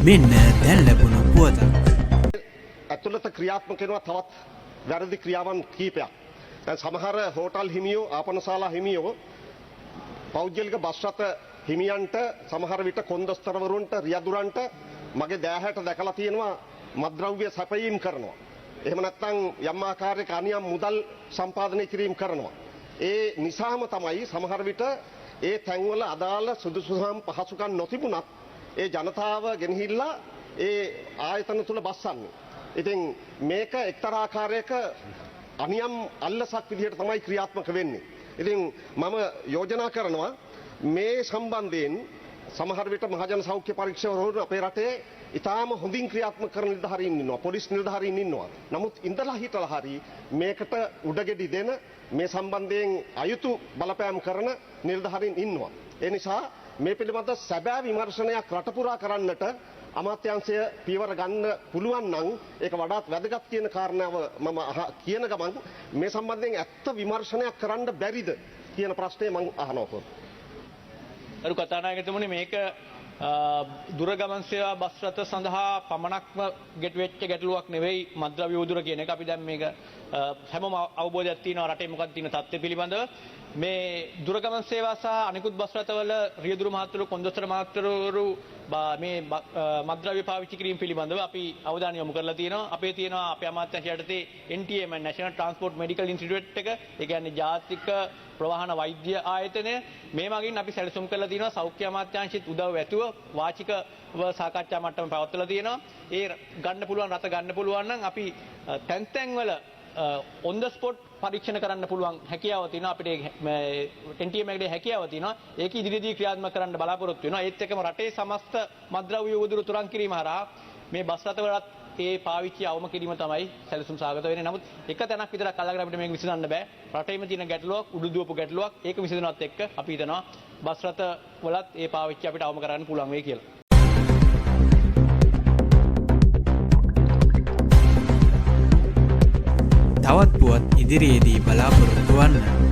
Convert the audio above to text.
මෙන්න දැන් ලැබුණු පුවතක්. ඇතුළත ක්‍රියාත්මක වෙනවා තවත් වැරදි ක්‍රියාවන් කීපයක්. දැන් සමහර හෝටල් හිමියෝ, ආපනශාලා හිමියෝ පෞද්ගලික බස් රථ හිමියන්ට සමහර විට කොන්දස්තරවරුන්ට, රියදුරන්ට මගේ දෑහැට දැකලා තියෙනවා මත්ද්‍රව්‍ය සැපයීම් කරනවා. එහෙම නැත්නම් යම් ආකාරයක අනියම් මුදල් සම්පාදනය කිරීම කරනවා. ඒ නිසාම තමයි සමහර විට ඒ තැන්වල අදාළ සුදුසුකම් පහසුකම් නොතිබුණත් ඒ ජනතාව ගෙනහිල්ලා ඒ ආයතන තුල බස්සන්නේ. ඉතින් මේක එක්තරා ආකාරයක අනියම් අල්ලසක් විදිහට තමයි ක්‍රියාත්මක වෙන්නේ. ඉතින් මම යෝජනා කරනවා මේ සම්බන්ධයෙන් සමහර විට මහජන සෞඛ්‍ය පරීක්ෂකවරුන් අපේ රටේ ඉතාම හොඳින් ක්‍රියාත්මක කරන නිලධාරීන් ඉන්නවා, පොලිස් නිලධාරීන් ඉන්නවා. නමුත් ඉඳලා හිටලා හරි මේකට උඩගෙඩි දෙන මේ සම්බන්ධයෙන් අයුතු බලපෑම් කරන නිලධාරීන් ඉන්නවා. ඒ නිසා මේ පිළිබඳ සැබෑ විමර්ශනයක් රට පුරා කරන්නට අමාත්‍යාංශය පියවර ගන්න පුළුවන් නම් ඒක වඩාත් වැදගත් කියන කාරණාව මම කියන ගමන් මේ සම්බන්ධයෙන් ඇත්ත විමර්ශනයක් කරන්න බැරිද කියන ප්‍රශ්නේ මම අහනවා. අරු කතානායකතුමනි මේක දුරගමන් සේවා බස් රථ සඳහා පමණක්ම වෙච්ච ගැටලුවක් නෙවෙයි මත්ද්‍රව්‍ය උදුර කියන එක. අපි දැන් මේක හැමෝම අවබෝධයක් තියෙනවා රටේ මොකක්ද තියෙන තත්ත්වය පිළිබඳව. මේ දුරගමන් සේවා සහ අනිකුත් බස් රථවල රියදුරු මහත්වරු, කොන්දස්තර මහත්වරු මේ මත්ද්‍රව්‍ය පාවිච්චි කිරීම පිළිබඳව අපි අවධානය යොමු කරලා තියෙනවා. අපේ තියෙනවා අපේ අමාත්‍යාංශය යටතේ NTM National Transport Medical Institute එක, ඒ කියන්නේ ජාතික ප්‍රවාහන වෛද්‍ය ආයතනය, මේ මගින් අපි සැලසුම් කරලා තියෙනවා සෞඛ්‍ය අමාත්‍යාංශෙත් උදව් ඇතුව වාචික සාකච්ඡා මට්ටම පවත්වලා තියෙනවා. ඒ ගන්න පුළුවන් රට ගන්න පුළුවන් නම් අපි තැන් වල on the spot පරීක්ෂණ කරන්න පුළුවන් හැකියාව තියෙනවා අපිට. NTM එකේ හැකියාව තියෙනවා. ඒක ඉදිරියේදී ක්‍රියාත්මක කරන්න බලාපොරොත්තු වෙනවා. ඒත් එක්කම රටේ සමස්ත මත්ද්‍රව්‍ය උදුරු තුරන් කිරීම හරහා මේ බස් රථවලත් ඒ පාවිච්චි අවම කිරීම තමයි සැලසුම් සාගත වෙන්නේ. නමුත් එක තැනක් විතරක් අල්ලගෙන අපිට මේක විසඳන්න බෑ. රටේම තියෙන ගැටලුවක්, උඩු දුවපු ගැටලුවක්. ඒක විසඳනවත් එක්ක අපි හිතනවා බස් රථ වලත් ඒ පාවිච්චි අපිට අවම කරන්න පුළුවන් වෙයි කියලා. තවත් පුවත් ඉදිරියේදී බලාපොරොත්තු වන්න.